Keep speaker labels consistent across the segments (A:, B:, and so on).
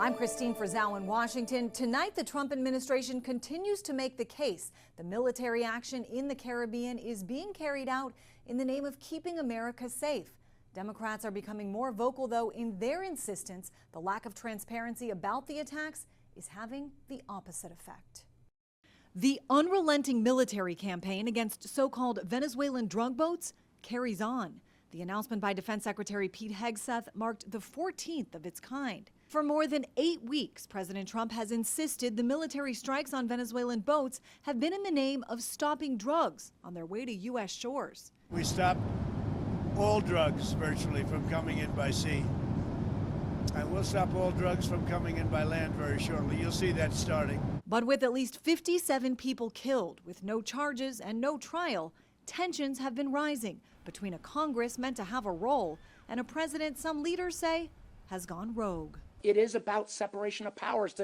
A: I'm Christine Frizzell in Washington. Tonight, the Trump administration continues to make the case the military action in the Caribbean is being carried out in the name of keeping America safe. Democrats are becoming more vocal, though, in their insistence the lack of transparency about the attacks is having the opposite effect. The unrelenting military campaign against so-called Venezuelan drug boats carries on. The announcement by Defense Secretary Pete Hegseth marked the 14th of its kind. For more than 8 weeks, President Trump has insisted the military strikes on Venezuelan boats have been in the name of stopping drugs on their way to U.S. shores.
B: We stopped all drugs virtually from coming in by sea. And we'll stop all drugs from coming in by land very shortly. You'll see that starting.
A: But with at least 57 people killed, with no charges and no trial, tensions have been rising between a Congress meant to have a role and a president some leaders say has gone rogue.
C: It is about separation of powers.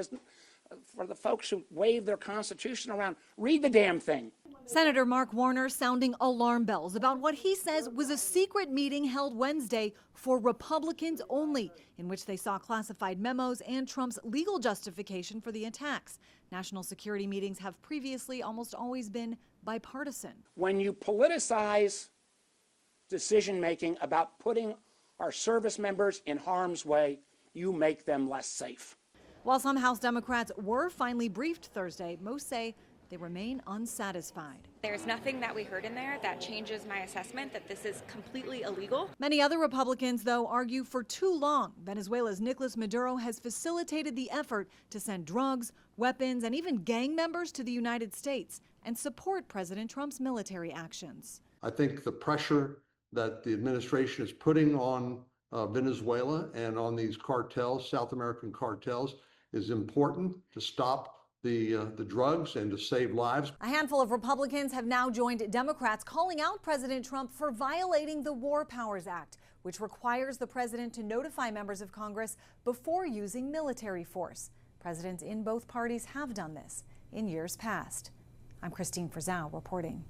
C: For the folks who wave their Constitution around, read the damn thing.
A: Senator Mark Warner sounding alarm bells about what he says was a secret meeting held Wednesday for Republicans only, in which they saw classified memos and Trump's legal justification for the attacks. National security meetings have previously almost always been bipartisan.
C: When you politicize decision-making about putting our service members in harm's way, you make them less safe.
A: While some House Democrats were finally briefed Thursday, most say they remain unsatisfied.
D: There's nothing that we heard in there that changes my assessment that this is completely illegal.
A: Many other Republicans, though, argue for too long Venezuela's Nicolas Maduro has facilitated the effort to send drugs, weapons, and even gang members to the United States and support President Trump's military actions.
E: I think the pressure that the administration is putting on Venezuela and on these cartels, South American cartels, is important to stop the drugs and to save lives.
A: A handful of Republicans have now joined Democrats calling out President Trump for violating the War Powers Act, which requires the president to notify members of Congress before using military force. Presidents in both parties have done this in years past. I'm Christine Frizzell reporting.